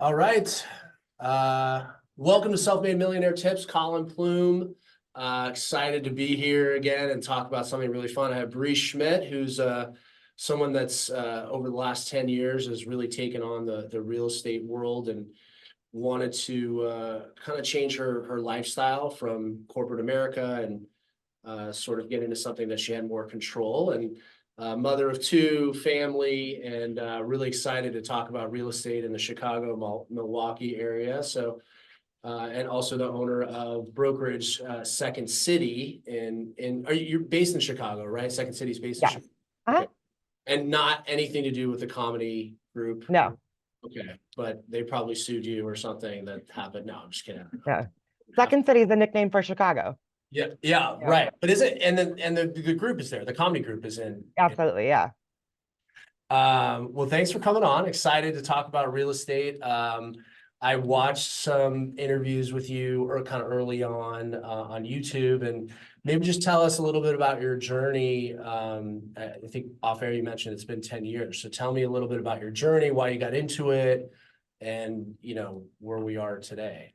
All right. Welcome to Self-Made Millionaire Tips. Colin Plume. Excited to be here again and talk about something really fun. I have Bree Schmidt, who's someone that's over the last 10 years has really taken on the real estate world and wanted to kind of change her lifestyle from corporate America and sort of get into something that she had more control. And mother of two, family, and really excited to talk about real estate in the Chicago, Milwaukee area. So, and also the owner of brokerage Second City you're based in Chicago, right? Second City's based in Yes. Chicago. Uh-huh. Okay. And not anything to do with the comedy group. No, Okay. But they probably sued you or something that happened. No, I'm just kidding. no. Second City is the nickname for Chicago. Yeah, yeah, Yeah, right. But is it and the group is there, the comedy group is in. absolutely. Yeah. Well, thanks for coming on. Excited to talk about real estate. I watched some interviews with you or kind of early on YouTube, and maybe just tell us a little bit about your journey. I think off air you mentioned it's been 10 years. So tell me a little bit about your journey, why you got into it, and where we are today.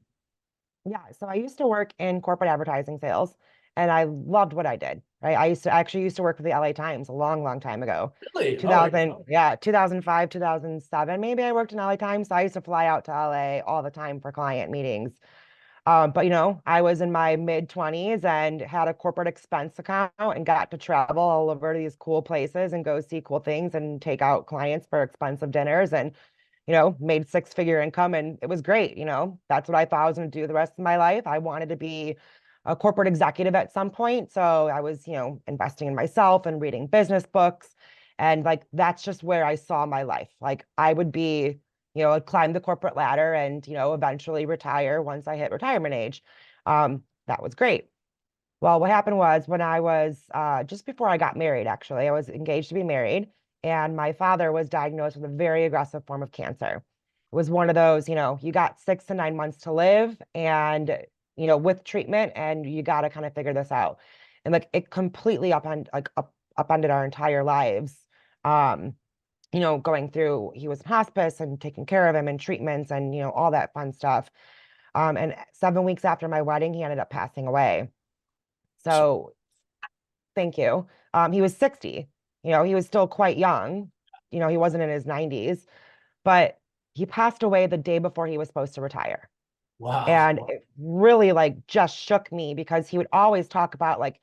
Yeah. So I used to work in corporate advertising sales and I loved what I did. Right. I actually used to work for the LA Times a long, long time ago. Really? All right. 2000, yeah, 2005, 2007, maybe I worked in LA Times. So I used to fly out to LA all the time for client meetings. But I was in my mid 20s and had a corporate expense account and got to travel all over to these cool places and go see cool things and take out clients for expensive dinners and made six-figure income, and it was great. That's what I thought I was going to do the rest of my life. I wanted to be a corporate executive at some point. So I was, investing in myself and reading business books. And like, that's just where I saw my life. Like I would be, I'd climb the corporate ladder and, eventually retire once I hit retirement age. That was great. Well, what happened was when I was just before I got married, actually, I was engaged to be married, and my father was diagnosed with a very aggressive form of cancer. It was one of those, you got 6 to 9 months to live, and with treatment, and you got to kind of figure this out. And like it completely upended our entire lives. Um, going through, he was in hospice and taking care of him and treatments and all that fun stuff. And 7 weeks after my wedding, he ended up passing away. So, So thank you. He was 60. He was still quite young. He wasn't in his 90s, but he passed away the day before he was supposed to retire. wow. And it really like just shook me because he would always talk about like,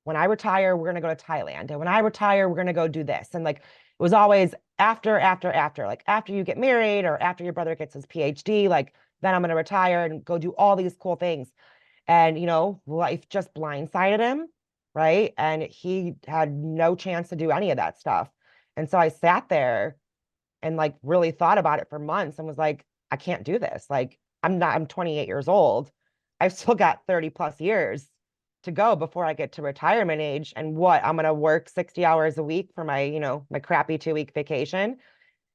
when I retire, we're gonna go to Thailand. And when I retire, we're gonna go do this. And like it was always after, like after you get married or after your brother gets his PhD, like then I'm gonna retire and go do all these cool things. And life just blindsided him, right? And he had no chance to do any of that stuff. And so I sat there and like really thought about it for months and was like, I can't do this. Like I'm 28 years old. I've still got 30 plus years to go before I get to retirement age. And what, I'm gonna work 60 hours a week for my, my crappy 2 week vacation.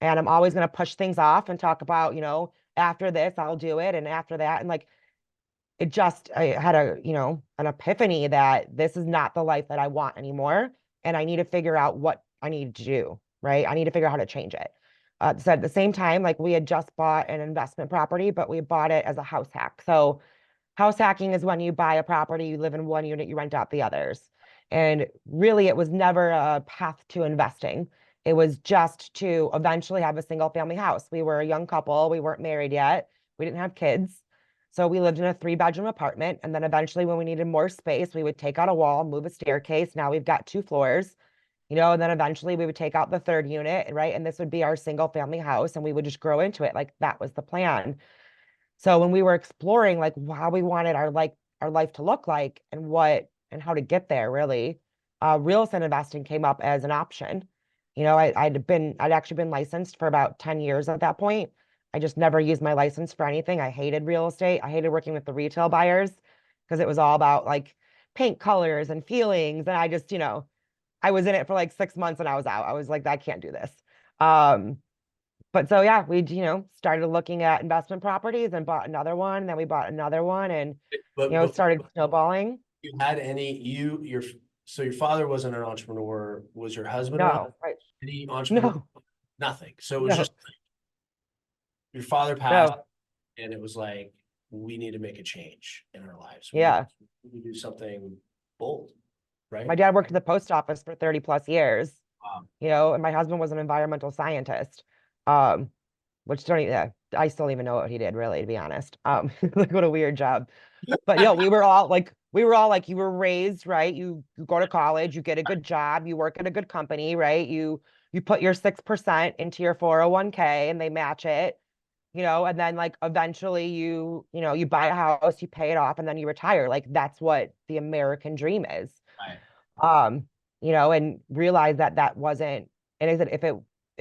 And I'm always gonna push things off and talk about, after this, I'll do it. And after that, and like I had an epiphany that this is not the life that I want anymore. And I need to figure out what I need to do, right? I need to figure out how to change it. So at the same time, like we had just bought an investment property, but we bought it as a house hack. So house hacking is when you buy a property, you live in one unit, you rent out the others. And really, it was never a path to investing. It was just to eventually have a single family house. We were a young couple, we weren't married yet, we didn't have kids. So we lived in a 3 bedroom apartment. And then eventually, when we needed more space, we would take out a wall, move a staircase. Now we've got 2 floors, and then eventually we would take out the third unit, right? And this would be our single family house and we would just grow into it. Like that was the plan. So when we were exploring like how we wanted our life to look like and what and how to get there, really, real estate investing came up as an option. I'd actually been licensed for about 10 years at that point. I just never used my license for anything. I hated real estate. I hated working with the retail buyers because it was all about like paint colors and feelings. And I just, I was in it for like 6 months and I was out. I was like, I can't do this. But so yeah, we started looking at investment properties and bought another one, and then we bought another one, and But it started snowballing. you had so your father wasn't an entrepreneur. Was your husband an No, right? any entrepreneur? No, Nothing. So it was no. just your father passed, So and it was like, we need to make a change in our lives. yeah, We need to do something bold, right? my dad worked at the post office for 30 plus years, Wow. and my husband was an environmental scientist. Um, which don't even, yeah, I still don't even know what he did really, to be honest. Like what a weird job. But we were raised, right? You go to college, you get a good job, you work at a good company, right? You put your 6% into your 401k and they match it, and then like eventually you buy a house, you pay it off, and then you retire. Like that's what the American dream is. Right. um and realize that that wasn't, and I said if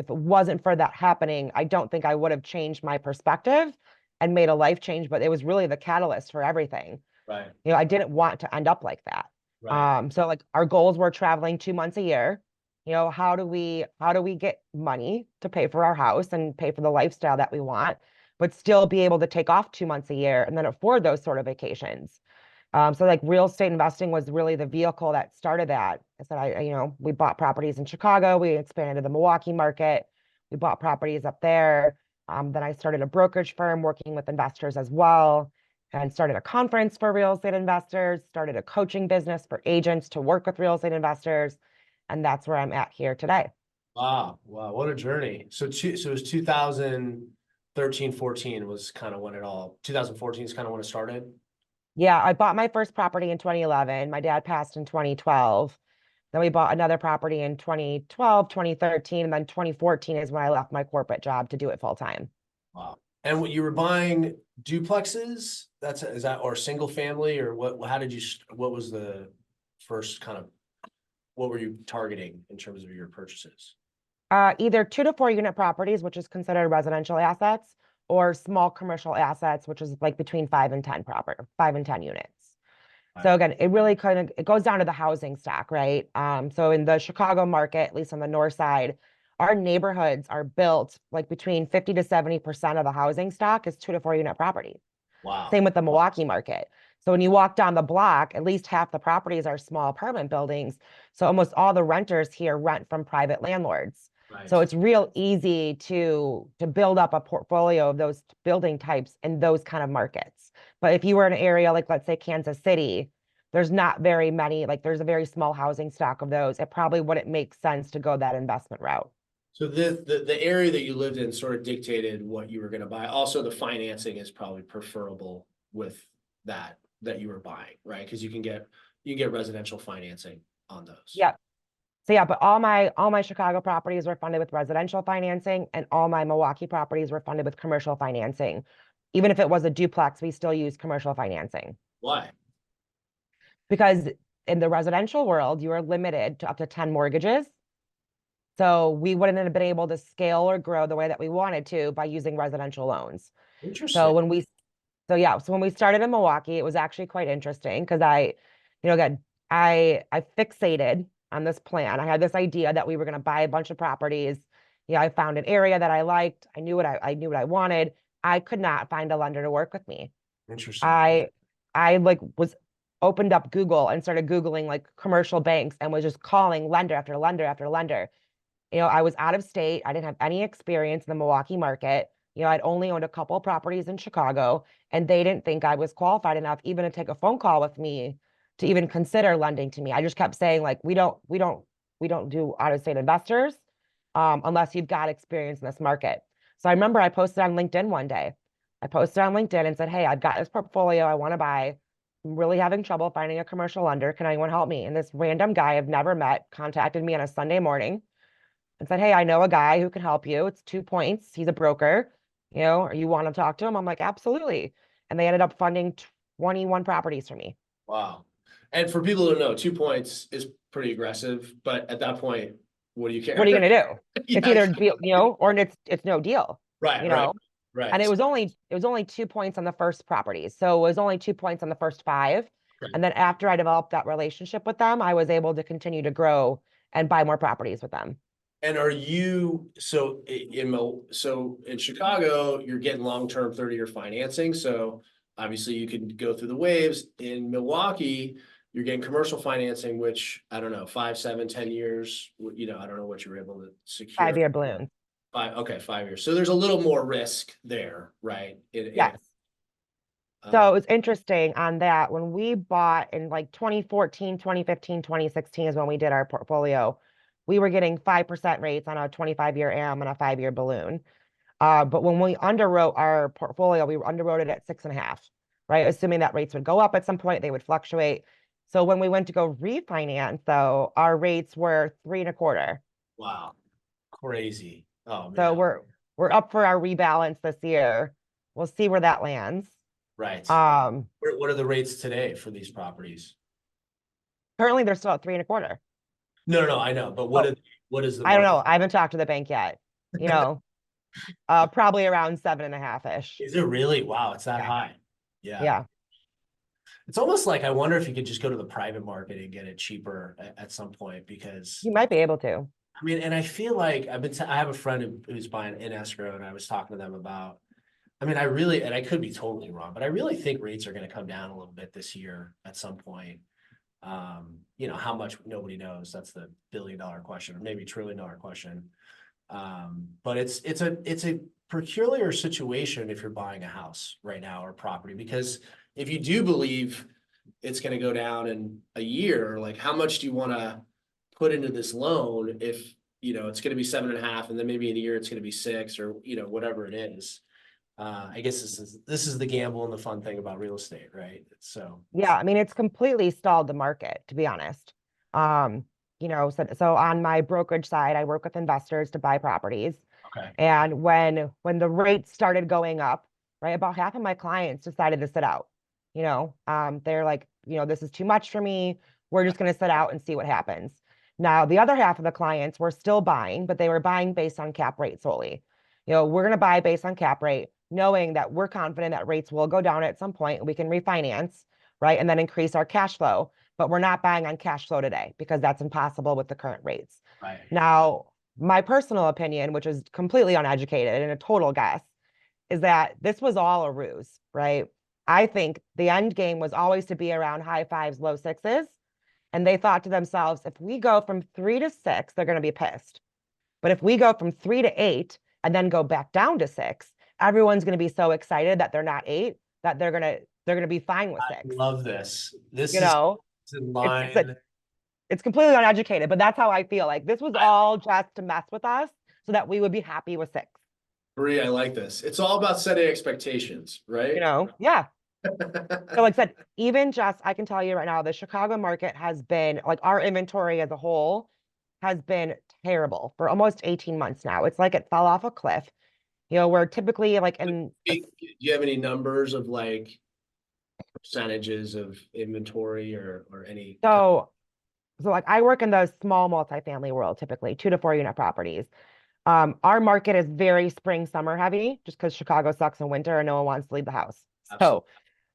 it wasn't for that happening, I don't think I would have changed my perspective and made a life change, but it was really the catalyst for everything. Right. I didn't want to end up like that. Right. So like our goals were traveling 2 months a year. How do we get money to pay for our house and pay for the lifestyle that we want, but still be able to take off 2 months a year and then afford those sort of vacations. So like real estate investing was really the vehicle that started that. I said, we bought properties in Chicago. We expanded to the Milwaukee market. We bought properties up there. Then I started a brokerage firm working with investors as well, and started a conference for real estate investors, started a coaching business for agents to work with real estate investors. And that's where I'm at here today. Wow. Wow. What a journey. So it was 2013, 14 was kind of when it all, 2014 is kind of when it started. Yeah, I bought my first property in 2011. My dad passed in 2012. Then we bought another property in 2012, 2013, and then 2014 is when I left my corporate job to do it full time. Wow. And what you were buying duplexes? Is that or single family or what? How did you? What was the first kind of? What were you targeting in terms of your purchases? Either 2 to 4 unit properties, which is considered residential assets, or small commercial assets, which is like between 5 and 10 units. So Right. again, it really kind of it goes down to the housing stock, right? So in the Chicago market, at least on the north side, our neighborhoods are built like between 50 to 70% of the housing stock is 2 to 4 unit properties. Wow. Same with the Milwaukee market. So when you walk down the block, at least half the properties are small apartment buildings. So almost all the renters here rent from private landlords. Right. So it's real easy to build up a portfolio of those building types in those kind of markets. But if you were in an area like, let's say, Kansas City, there's not very many, like there's a very small housing stock of those. It probably wouldn't make sense to go that investment route. So the area that you lived in sort of dictated what you were going to buy. Also, the financing is probably preferable with that you were buying, right? Because you can get residential financing on those. Yeah. So yeah, but all my Chicago properties were funded with residential financing, and all my Milwaukee properties were funded with commercial financing. Even if it was a duplex, we still use commercial financing Why? because in the residential world, you are limited to up to 10 mortgages. So we wouldn't have been able to scale or grow the way that we wanted to by using residential loans. So Interesting. when we so when we started in Milwaukee, it was actually quite interesting because again, I fixated on this plan. I had this idea that we were going to buy a bunch of properties. I found an area that I liked. I knew what I wanted. I could not find a lender to work with me. Interesting. I like was opened up Google and started Googling like commercial banks and was just calling lender after lender after lender. I was out of state. I didn't have any experience in the Milwaukee market. I'd only owned a couple of properties in Chicago, and they didn't think I was qualified enough even to take a phone call with me to even consider lending to me. I just kept saying like, we don't do out-of-state investors, unless you've got experience in this market. So I remember I posted on LinkedIn one day. I posted on LinkedIn and said, hey, I've got this portfolio I want to buy. I'm really having trouble finding a commercial lender. Can anyone help me? And this random guy I've never met contacted me on a Sunday morning and said, hey, I know a guy who can help you. It's 2 points. He's a broker. Or you want to talk to him? I'm like, absolutely. And they ended up funding 21 properties for me. Wow. And for people to know, 2 points is pretty aggressive, but at that point, what do you care? What are you going to do? Yeah, It's either exactly. or it's no deal, Right, you right, know? And right. it was only 2 points on the first properties. So it was only 2 points on the first five. Right. And then after I developed that relationship with them, I was able to continue to grow and buy more properties with them. And are you so in Chicago, you're getting long-term 30-year financing. So obviously you can go through the waves. In Milwaukee, you're getting commercial financing, which I don't know, 5, 7, 10 years. I don't know what you were able to secure. 5-year balloons. Okay, 5 years. So there's a little more risk there, right? Yes. So it was interesting on that when we bought in like 2014, 2015, 2016 is when we did our portfolio. We were getting 5% rates on a 25-year AM and a 5-year balloon. But when we underwrote our portfolio, we underwrote it at 6.5, right? Assuming that rates would go up at some point, they would fluctuate. So when we went to go refinance, though, our rates were 3.25. Wow, crazy. Oh So man, we're up for our rebalance this year. We'll see where that lands. right. Um, What are the rates today for these properties? Currently they're still at 3.25. No, no, no, I know, but Oh, what is the I don't market? know. I haven't talked to the bank yet. You know, probably around 7.5-ish. Is it really? Wow, it's that Yeah. high. Yeah. Yeah. It's almost like I wonder if you could just go to the private market and get it cheaper at some point because You might be able to. I mean, and I feel like I have a friend who's buying in escrow and I was talking to them about, I mean, I really, and I could be totally wrong, but I really think rates are going to come down a little bit this year at some point. How much nobody knows. That's the $1 billion question or maybe $1 trillion question. But it's a peculiar situation if you're buying a house right now or property, because if you do believe it's going to go down in a year, like how much do you want to put into this loan if it's going to be 7.5 and then maybe in a year it's going to be 6 or whatever it is. I guess this is the gamble and the fun thing about real estate, right? So Yeah, I mean, it's completely stalled the market, to be honest. Um, so on my brokerage side, I work with investors to buy properties. okay, And when the rates started going up, right, about half of my clients decided to sit out. They're like, this is too much for me. We're just going to sit out and see what happens. Now, the other half of the clients were still buying, but they were buying based on cap rate solely. We're going to buy based on cap rate, knowing that we're confident that rates will go down at some point and we can refinance, right, and then increase our cash flow. But we're not buying on cash flow today because that's impossible with the current rates. right, Now, my personal opinion, which is completely uneducated and a total guess, is that this was all a ruse, right? I think the end game was always to be around high fives, low sixes. And they thought to themselves, if we go from 3 to 6, they're going to be pissed. But if we go from 3 to 8 and then go back down to 6, everyone's going to be so excited that they're not 8 that they're gonna be fine with I 6. love this. This You is know, in it's a line. it's completely uneducated, but that's how I feel. Like this was all just to mess with us so that we would be happy with 6. Marie, I like this. It's all about setting expectations, right? Yeah. So like I said, even just I can tell you right now, the Chicago market has been like our inventory as a whole has been terrible for almost 18 months now. It's like it fell off a cliff. We're typically like in Do you have any numbers of like percentages of inventory or any? so like I work in the small multifamily world, typically 2 to 4 unit properties. Our market is very spring, summer heavy just because Chicago sucks in winter and no one wants to leave the house. Absolutely. So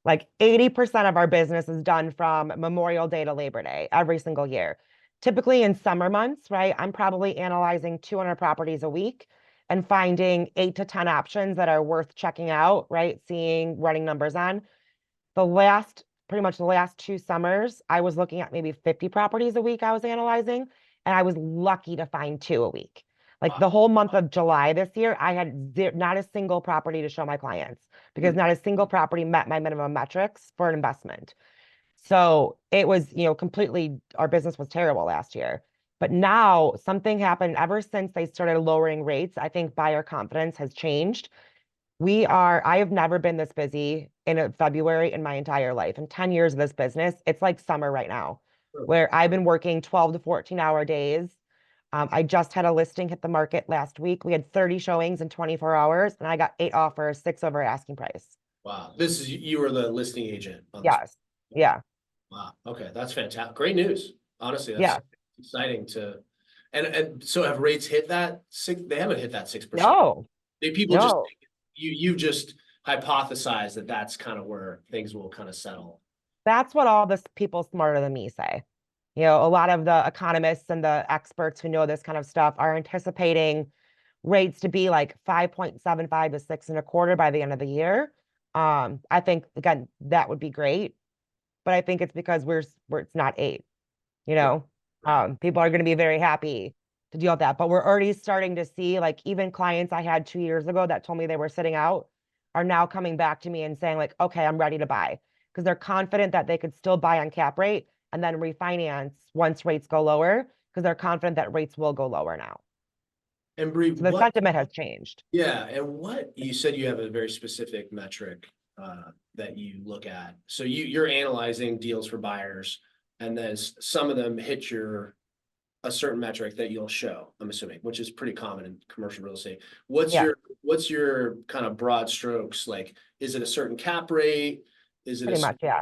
like 80% of our business is done from Memorial Day to Labor Day every single year. Typically in summer months, right? I'm probably analyzing 200 properties a week and finding 8 to 10 options that are worth checking out, right? Seeing, running numbers on. Pretty much the last 2 summers, I was looking at maybe 50 properties a week I was analyzing, and I was lucky to find 2 a week. Like Wow. the whole month of July this year, I had not a single property to show my clients because not a single property met my minimum metrics for an investment. So it was, completely, our business was terrible last year. But now something happened ever since they started lowering rates. I think buyer confidence has changed. I have never been this busy in a February in my entire life. In 10 years of this business, it's like summer right now, where I've been working 12 to 14-hour days. I just had a listing hit the market last week. We had 30 showings in 24 hours, and I got 8 offers, 6 over asking price. Wow. You were the listing agent on this. Yes. Yeah. Wow. Okay. That's fantastic. Great news. Honestly, that's Yeah. exciting and so have rates hit that 6? They haven't hit that 6%. No, People just, no. you've just hypothesized that that's kind of where things will kind of settle. That's what all the people smarter than me say. A lot of the economists and the experts who know this kind of stuff are anticipating rates to be like 5.75 to 6.25 by the end of the year. I think again that would be great, but I think it's because it's not 8. Right. Right. People are going to be very happy to deal with that. But we're already starting to see, like, even clients I had 2 years ago that told me they were sitting out are now coming back to me and saying, like, okay, I'm ready to buy, because they're confident that they could still buy on cap rate and then refinance once rates go lower, because they're confident that rates will go lower now. And Bree, So the what, sentiment has changed. yeah, and what, you said you have a very specific metric that you look at. So you're analyzing deals for buyers, and then some of them hit a certain metric that you'll show, I'm assuming, which is pretty common in commercial real estate. Yeah, What's your kind of broad strokes? Like, is it a certain cap rate? Is it pretty much. Yeah.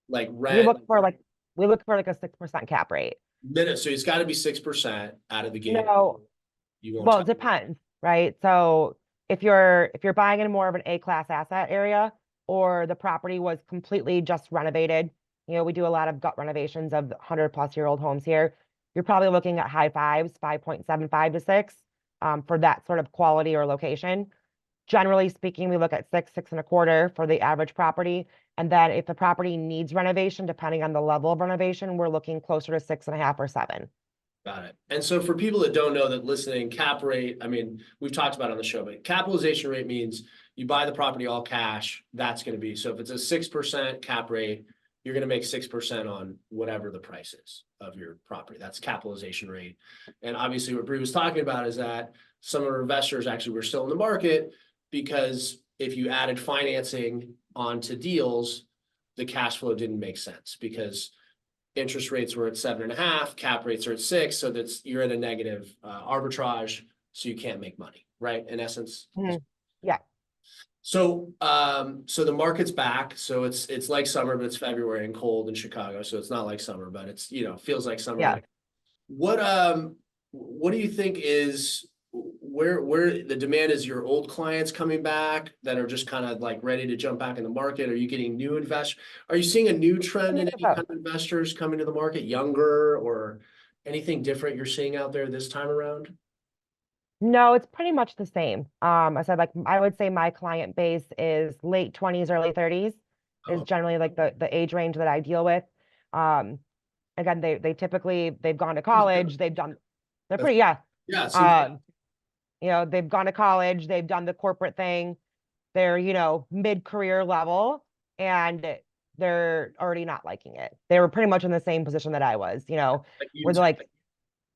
like We rent? look for like we look for like a 6% cap rate. Minute, so it's got to be 6% out of the gate. No, You won't well, it touch. depends, right? So if you're buying in more of an A-class asset area, or the property was completely just renovated, we do a lot of gut renovations of 100-plus-year-old homes here. You're probably looking at high fives, 5.75 to 6, for that sort of quality or location. Generally speaking, we look at 6.25 for the average property. And then if the property needs renovation, depending on the level of renovation, we're looking closer to 6.5 or 7. Got it. And so for people that don't know that listening, cap rate, I mean, we've talked about it on the show, but capitalization rate means you buy the property all cash, that's going to be. So if it's a 6% cap rate, you're going to make 6% on whatever the price is of your property. That's capitalization rate. And obviously what Bree was talking about is that some of our investors actually were still in the market, because if you added financing onto deals, the cash flow didn't make sense, because interest rates were at 7.5, cap rates are at 6, so you're at a negative arbitrage, so you can't make money, right? In essence. Yeah. So so the market's back. So it's like summer, but it's February and cold in Chicago. So it's not like summer, but it's, feels like summer. Yeah. What do you think is where the demand is? Your old clients coming back that are just kind of like ready to jump back in the market? Are you getting new investors? Are you seeing a new trend in any kind of investors coming to the market, younger, or anything different you're seeing out there this time around? No, it's pretty much the same. I said, like, I would say my client base is late 20s, early 30s is Oh, generally like the age range that I deal with. Um, Again, they typically they've gone to seems good. college, they're That's, pretty, yeah. yeah, it seems good. Um, they've gone to college, they've done the corporate thing, they're, mid-career level, and they're already not liking it. They were pretty much in the same position that I was, Like you where they're too. like,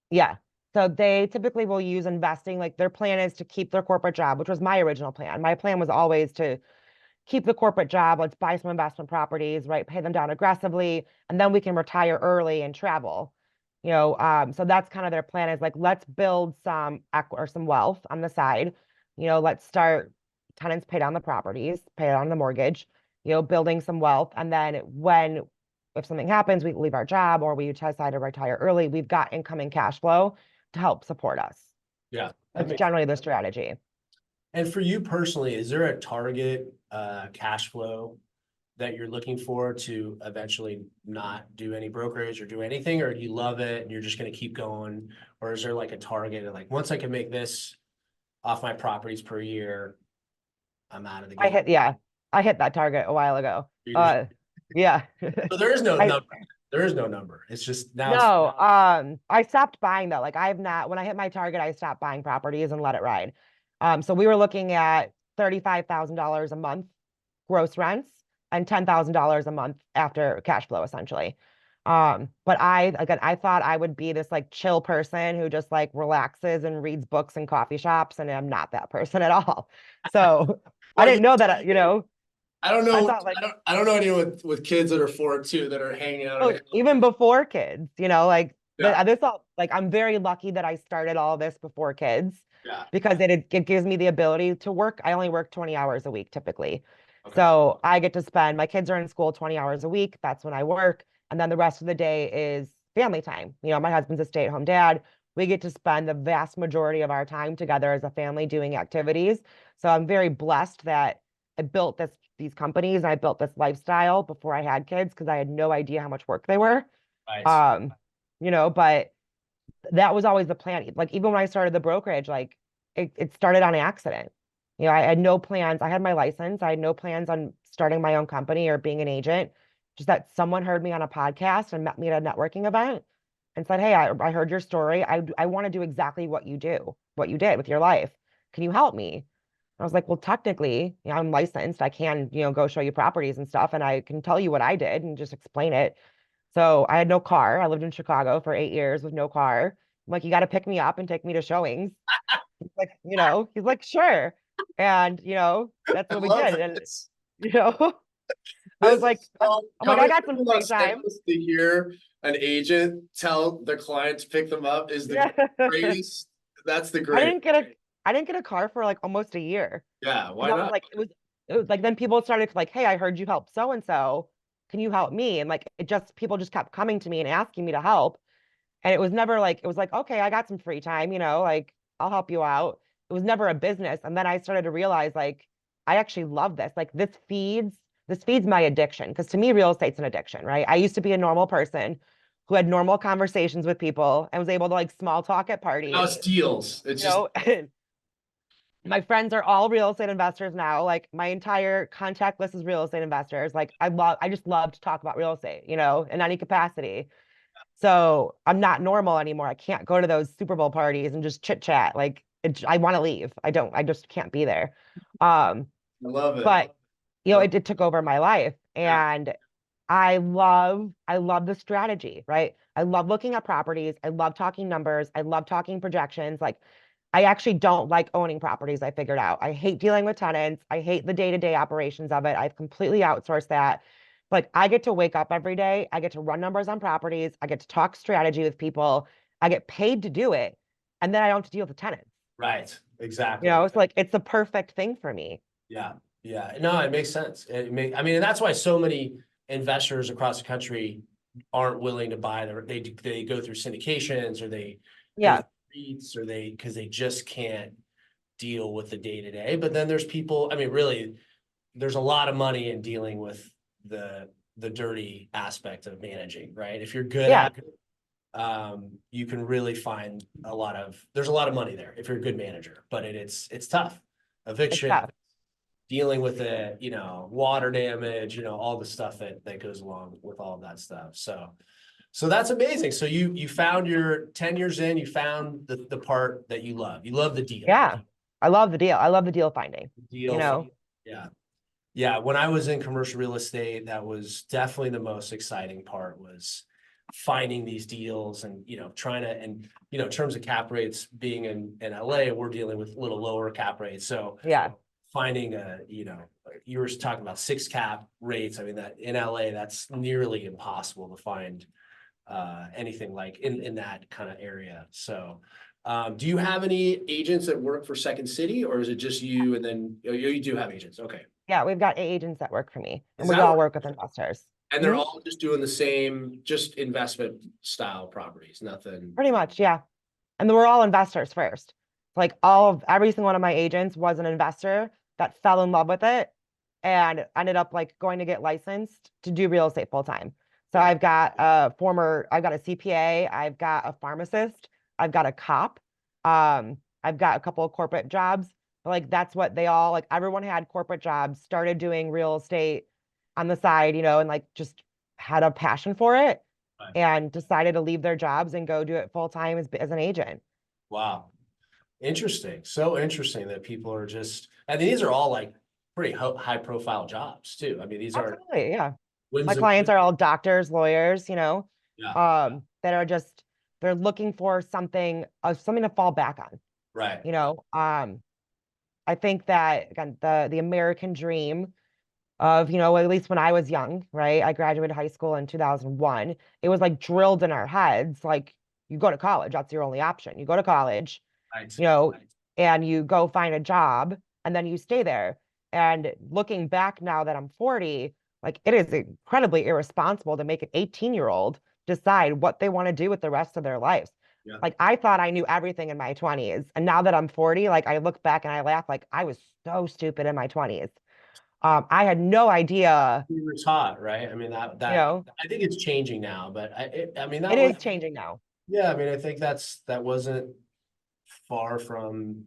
yeah. So they typically will use investing. Like, their plan is to keep their corporate job, which was my original plan. My plan was always to keep the corporate job. Let's buy some investment properties, right? Pay them down aggressively, and then we can retire early and travel. So that's kind of their plan, is like, let's build some or some wealth on the side. Let's start, tenants pay down the properties, pay down the mortgage, building some wealth. And then if something happens, we leave our job or we decide to retire early, we've got incoming cash flow to help support us. Yeah, that That's makes. generally the strategy. And for you personally, is there a target cash flow that you're looking for to eventually not do any brokerage or do anything, or do you love it and you're just going to keep going? Or is there like a target of like, once I can make this off my properties per year, I'm out of the game? Yeah, I hit that target a while ago. Yeah. So there is no I number. There is no number. It's just now it's No, I stopped buying though. Like, I have not, when I hit my target, I stopped buying properties and let it ride. So we were looking at $35,000 a month gross rents and $10,000 a month after cash flow, essentially. But I thought I would be this like chill person who just like relaxes and reads books in coffee shops, and I'm not that person at all. So I well, didn't know that, I don't I know. thought, like, I don't know anyone with kids that are 4 or 2 that are hanging out. oh, even before kids, like Yeah, this all, like, I'm very lucky that I started all this before kids, yeah. because it gives me the ability to work. I only work 20 hours a week typically. Okay. So I get to spend, my kids are in school 20 hours a week. That's when I work. And then the rest of the day is family time. My husband's a stay-at-home dad. We get to spend the vast majority of our time together as a family doing activities. So I'm very blessed that I built these companies and I built this lifestyle before I had kids, because I had no idea how much work they were. Right. Um, but that was always the plan. Like, even when I started the brokerage, like, it started on accident. I had no plans. I had my license. I had no plans on starting my own company or being an agent. Just that someone heard me on a podcast and met me at a networking event and said, hey, I heard your story. I want to do exactly what you did with your life. Can you help me? I was like, well, technically, I'm licensed. I can, go show you properties and stuff, and I can tell you what I did and just explain it. So I had no car. I lived in Chicago for 8 years with no car. I'm like, you got to pick me up and take me to showings. He's like, he's like, sure. And, that's I what we love did. And, this. you know, I was This like, is all I'm like, I coming got from some free Los time. Angeles to hear an agent tell the client to pick them up is the Yeah. greatest. That's the I great. didn't get a I didn't get a car for like almost a year. Yeah, why Because I was not? like, it was like then people started like, hey, I heard you help so and so. Can you help me? And like people just kept coming to me and asking me to help. And it was never like, it was like, okay, I got some free time, like I'll help you out. It was never a business. And then I started to realize like I actually love this. Like this feeds my addiction. Because to me, real estate's an addiction, right? I used to be a normal person who had normal conversations with people and was able to like small talk at Now parties, it's deals. It's just and my friends are all real estate investors now. Like my entire contact list is real estate investors. Like I just love to talk about real estate, in any capacity. So I'm not normal anymore. I can't go to those Super Bowl parties and just chit chat. Like I want to leave. I just can't be there. Um, I love it. but I it took over my life, yeah. and I love the strategy, right? I love looking at properties. I love talking numbers. I love talking projections. Like I actually don't like owning properties, I figured out. I hate dealing with tenants. I hate the day-to-day operations of it. I've completely outsourced that. Like I get to wake up every day. I get to run numbers on properties. I get to talk strategy with people. I get paid to do it. And then I don't have to deal with the tenants. Right. Exactly. It's like it's the perfect thing for me. Yeah. Yeah. No, it makes sense. I mean, and that's why so many investors across the country aren't willing to buy they go through syndications or they go Yeah. through REITs or because they just can't deal with the day to day. But then there's people, I mean, really, there's a lot of money in dealing with the dirty aspect of managing, right? If you're good Yeah. at it, you can really find there's a lot of money there if you're a good manager, but it's tough. It's Eviction, tough. dealing with it, water damage, all the stuff that goes along with all of that stuff. So that's amazing. So you found your 10 years in, you found the part that you love. You love the deal. Yeah. I love the deal. I love the deal finding, you Deal. know? Yeah. Yeah. When I was in commercial real estate, that was definitely the most exciting part was finding these deals and, trying to, and, in terms of cap rates being in LA, we're dealing with a little lower cap rates. So Yeah. finding you were talking about 6 cap rates. I mean, that in LA, that's nearly impossible to find anything like in that kind of area. So, do you have any agents that work for Second City, or is it just you? And then you do have agents. Okay. Yeah. We've got agents that work for me, Is and we that all what? work with investors. And they're Mhm. all just doing the same, just investment style properties, nothing. Pretty much. Yeah. And then we're all investors first. Like every single one of my agents was an investor that fell in love with it and ended up like going to get licensed to do real estate full time. So Yeah. I've got a CPA, I've got a pharmacist, I've got a cop, I've got a couple of corporate jobs. But like that's what they all like everyone had corporate jobs, started doing real estate on the side, and like just had a passion for it Right. and decided to leave their jobs and go do it full time as an agent. Wow. Interesting. So interesting that people are just, I mean, these are all like pretty high profile jobs too. I mean, these are Absolutely, yeah. My whimsical. clients are all doctors, lawyers, Yeah. that are just they're looking for something to fall back on, Right. you know. I think that again, the American dream of, at least when I was young, right? I graduated high school in 2001. It was like drilled in our heads, like you go to college, that's your only option. You go to college, Right. you know, and you go find a job and then you stay there. And looking back now that I'm 40, like it is incredibly irresponsible to make an 18-year-old decide what they want to do with the rest of their lives. Yeah. Like I thought I knew everything in my 20s. And now that I'm 40, like I look back and I laugh like I was so stupid in my 20s. I had no idea, We were taught, right? I mean, you know, I think it's changing now, but I mean, it that was, is changing now. yeah, I mean, I think that wasn't far from,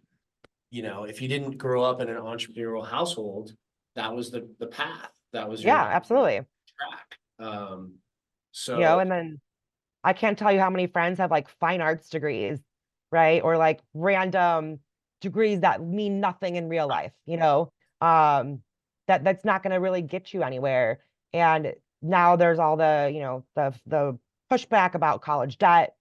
if you didn't grow up in an entrepreneurial household, that was the path. That was Yeah, your absolutely. track. So And then I can't tell you how many friends have like fine arts degrees, right? Or like random degrees that mean nothing in real life, um, that's not going to really get you anywhere. And now there's all the, the pushback about college debt,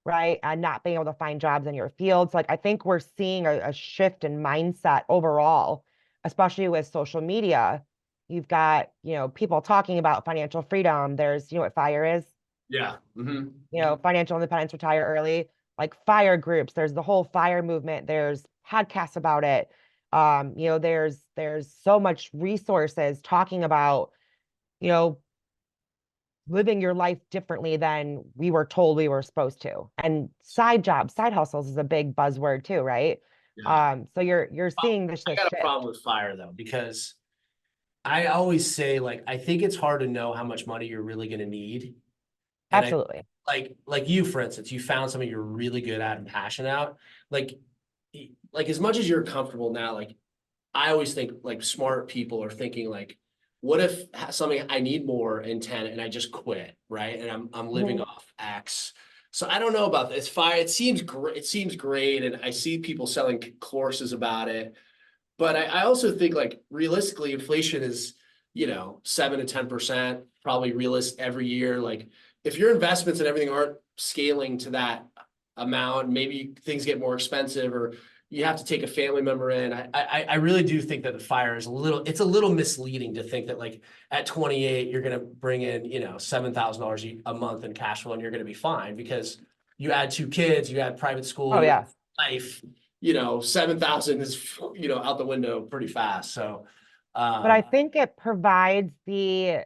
right? And not being able to find jobs in your fields. Like I think we're seeing a shift in mindset overall, especially with social media. You've got, people talking about financial freedom. There's, what FIRE is? Yeah. Financial independence, retire early, like FIRE groups. There's the whole FIRE movement. There's podcasts about it. There's so much resources talking about, you know, living your life differently than we were told we were supposed to. And side jobs, side hustles is a big buzzword too, right? Yeah. So you're seeing I this got a shift. problem with fire though, because I always say like I think it's hard to know how much money you're really going to need. And I Absolutely. like you, for instance, you found something you're really good at and passionate about. Like like as much as you're comfortable now, like I always think like smart people are thinking like, what if something I need more in 10 and I just quit, right? And I'm living Mhm. off X. So I don't know about this. Fire, it seems great. It seems great. And I see people selling courses about it. But I also think like realistically, inflation is, 7 to 10%, probably realist every year. Like if your investments and everything aren't scaling to that amount, maybe things get more expensive or you have to take a family member in. I really do think that the fire is it's a little misleading to think that like at 28, you're gonna bring in, $7,000 a month in cash flow and you're gonna be fine because you add 2 kids, you add private school, Oh you add yeah. life, 7,000 is, out the window pretty fast. So, But I um, think it provides the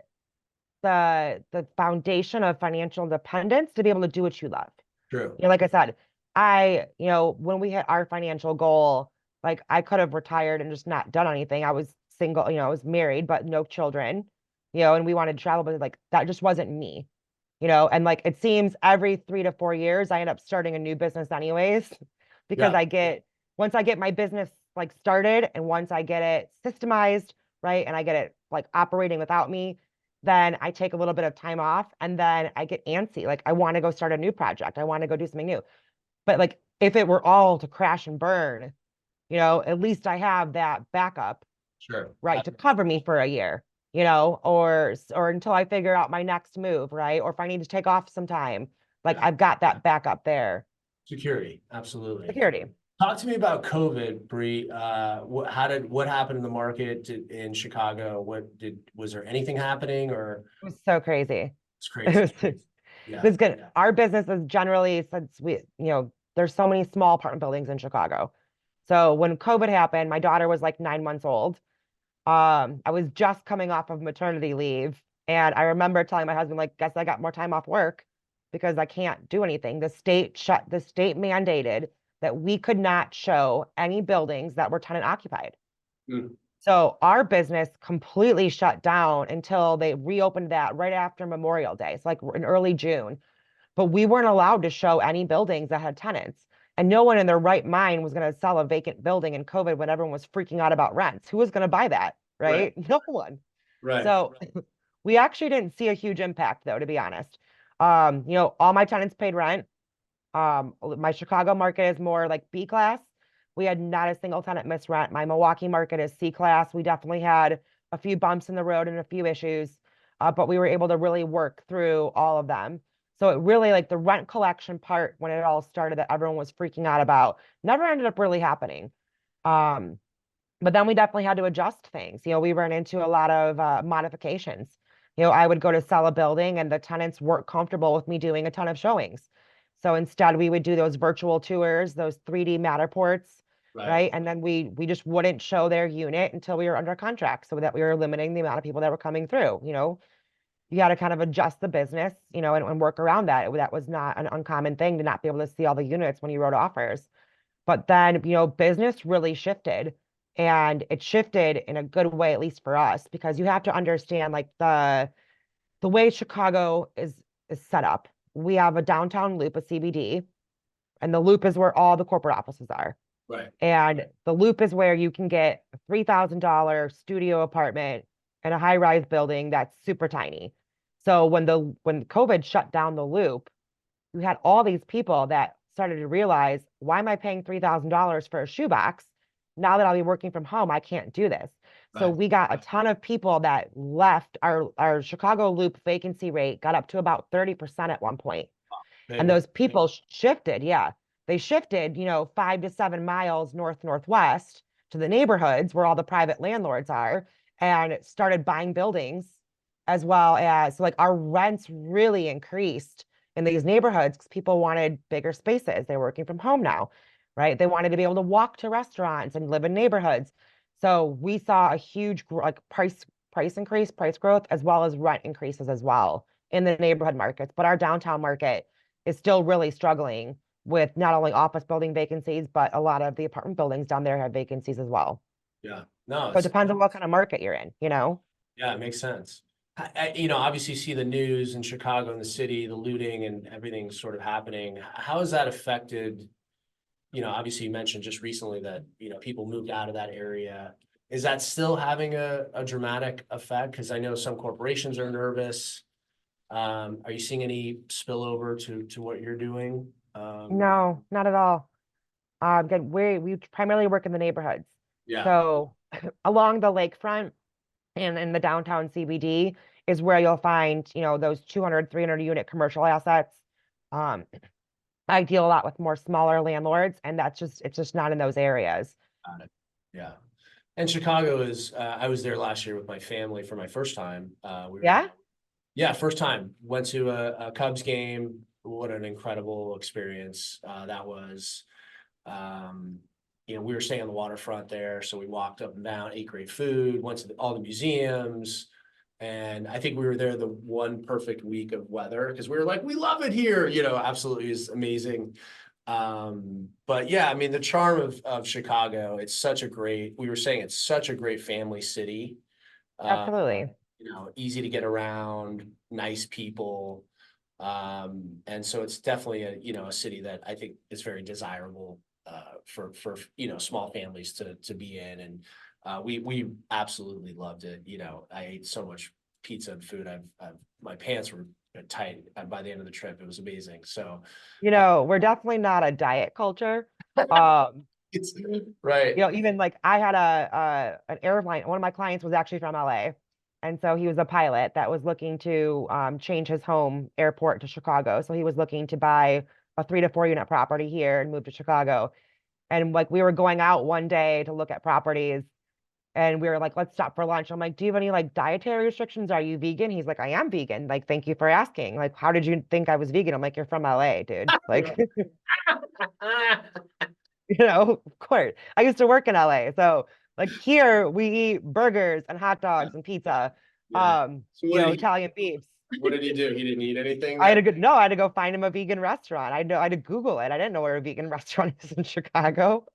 foundation of financial independence to be able to do what you love. true. Like I said, when we hit our financial goal, like I could have retired and just not done anything. I was single, I was married, but no children, and we wanted to travel, but like that just wasn't me, and like it seems every 3 to 4 years, I end up starting a new business anyways, because Yeah, once I get my business like started and once I get it systemized, right, and I get it like operating without me, then I take a little bit of time off and then I get antsy. Like I want to go start a new project. I want to go do something new. But like if it were all to crash and burn, at least I have that backup, sure. right, to cover me for a year, or until I figure out my next move, right? Or if I need to take off some time, like Yeah. I've got that backup there. Security, absolutely. Security. It Talk to me about COVID, Bree. What happened in the market in Chicago? Was there anything happening or was so crazy. it's It crazy? was, it Yeah, was good. Our business is generally, since there's so many small apartment buildings in Chicago. So when COVID happened, my daughter was like 9 months old. I was just coming off of maternity leave, and I remember telling my husband, like, guess I got more time off work because I can't do anything. The state mandated that we could not show any buildings that were tenant occupied. mm, So our business completely shut down until they reopened that right after Memorial Day. It's like in early June, but we weren't allowed to show any buildings that had tenants. And no one in their right mind was going to sell a vacant building in COVID when everyone was freaking out about rents. Who was going to buy that? right, Right? No one. right, So we actually didn't see a huge impact though, to be honest. All my tenants paid rent. My Chicago market is more like B class. We had not a single tenant miss rent. My Milwaukee market is C class. We definitely had a few bumps in the road and a few issues, but we were able to really work through all of them. So it really, like the rent collection part when it all started that everyone was freaking out about, never ended up really happening. Um, but then we definitely had to adjust things. We ran into a lot of modifications. I would go to sell a building and the tenants weren't comfortable with me doing a ton of showings. So instead, we would do those virtual tours, those 3D Matterports, right. right? And then we just wouldn't show their unit until we were under contract so that we were limiting the amount of people that were coming through. You got to kind of adjust the business, and work around that. That was not an uncommon thing to not be able to see all the units when you wrote offers. But then, business really shifted and it shifted in a good way, at least for us, because you have to understand like the way Chicago is set up. We have a downtown loop, a CBD, and the loop is where all the corporate offices are. Right. And the loop is where you can get a $3,000 studio apartment in a high-rise building that's super tiny. So when COVID shut down the loop, you had all these people that started to realize, why am I paying $3,000 for a shoebox? Now that I'll be working from home, I can't do this. So Right. we got a ton of people that left. Our Chicago Loop vacancy rate got up to about 30% at one point. And Big. those people shifted. Yeah. They shifted, 5 to 7 miles northwest to the neighborhoods where all the private landlords are, and started buying buildings, as well as, so like, our rents really increased in these neighborhoods because people wanted bigger spaces. They're working from home now, right? They wanted to be able to walk to restaurants and live in neighborhoods. So we saw a huge like price increase, price growth, as well as rent increases as well in the neighborhood markets. But our downtown market is still really struggling with not only office building vacancies, but a lot of the apartment buildings down there have vacancies as well. Yeah. No, So it depends on what kind of market you're in. yeah, it makes sense. Obviously you see the news in Chicago and the city, the looting and everything sort of happening. How has that affected, obviously you mentioned just recently that, people moved out of that area. Is that still having a dramatic effect? Because I know some corporations are nervous. Are you seeing any spillover to what you're doing? No, not at all. Again, we primarily work in the neighborhoods. Yeah, So along the lakefront and in the downtown CBD is where you'll find, those 200, 300 unit commercial assets. Um, I deal a lot with more smaller landlords, and it's just not in those areas. got it. Yeah. And Chicago is, I was there last year with my family for my first time. We were, Yeah, yeah, first time. Went to a Cubs game. What an incredible experience that was. Um, we were staying on the waterfront there, so we walked up and down, ate great food, went to all the museums, and I think we were there the one perfect week of weather because we were like, we love it here. Absolutely is amazing. But yeah, I mean, the charm of Chicago, we were saying it's such a great family city. Uh, absolutely. Easy to get around, nice people. And so it's definitely a city that I think is very desirable for small families to be in. And we absolutely loved it. I ate so much pizza and food. My pants were tight by the end of the trip. It was amazing. So We're definitely not a diet culture. Um, it's right. Even like I had an airline, one of my clients was actually from LA. And so he was a pilot that was looking to change his home airport to Chicago. So he was looking to buy a 3 to 4 unit property here and move to Chicago. And like we were going out one day to look at properties, and we were like, let's stop for lunch. I'm like, do you have any like dietary restrictions? Are you vegan? He's like, I am vegan. Like, thank you for asking. Like, how did you think I was vegan? I'm like, you're from LA, dude. Like, of course. I used to work in LA. So like here we eat burgers and hot dogs and pizza, Yeah. So Italian beefs. what did he do? He didn't eat anything I had then? to go, no, I had to go find him a vegan restaurant. I had to Google it. I didn't know where a vegan restaurant is in Chicago.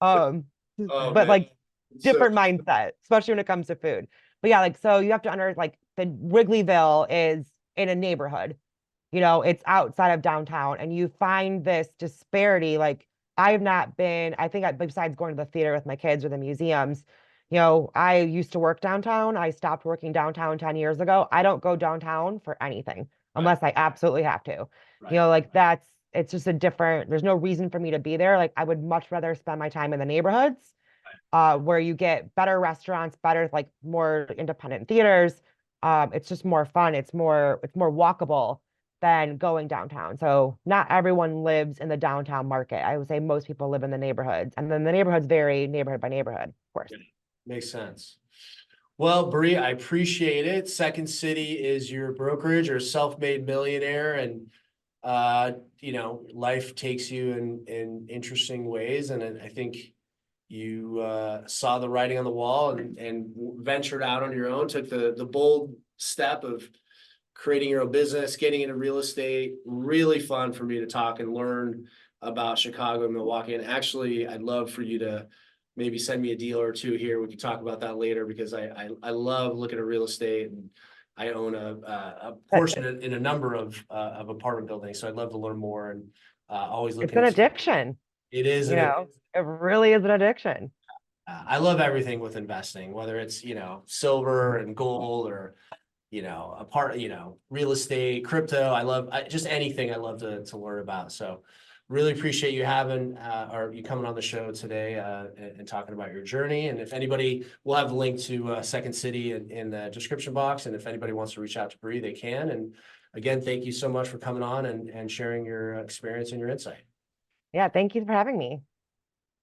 Um, Oh but man. like So different mindset, especially when it comes to food. But yeah, like so you have to like the Wrigleyville is in a neighborhood, it's outside of downtown, and you find this disparity. Like I've not been, I think besides going to the theater with my kids or the museums, I used to work downtown. I stopped working downtown 10 years ago. I don't go downtown for anything right, unless I absolutely have to. right. Like it's just there's no reason for me to be there. Like I would much rather spend my time in the neighborhoods where you get better restaurants, better, like more independent theaters. It's just more fun. It's more walkable than going downtown. So not everyone lives in the downtown market. I would say most people live in the neighborhoods, and then the neighborhoods vary neighborhood by neighborhood, of course. Yeah, makes sense. Well, Bree, I appreciate it. Second City is your brokerage or self-made millionaire, and life takes you in interesting ways, and I think you saw the writing on the wall and ventured out on your own, took the bold step of creating your own business, getting into real estate. Really fun for me to talk and learn about Chicago and Milwaukee. And actually, I'd love for you to maybe send me a deal or two here. We can talk about that later because I love looking at real estate, and I own a portion in a number of apartment buildings. So I'd love to learn more, and always It's looking an at addiction, it is it really is an addiction. I love everything with investing, whether it's silver and gold or real estate, crypto. Just anything I love to learn about. So really appreciate you having, or you coming on the show today, and talking about your journey. And if anybody, we'll have a link to Second City in the description box. And if anybody wants to reach out to Bree, they can. And again, thank you so much for coming on and sharing your experience and your insight. Yeah, thank you for having me.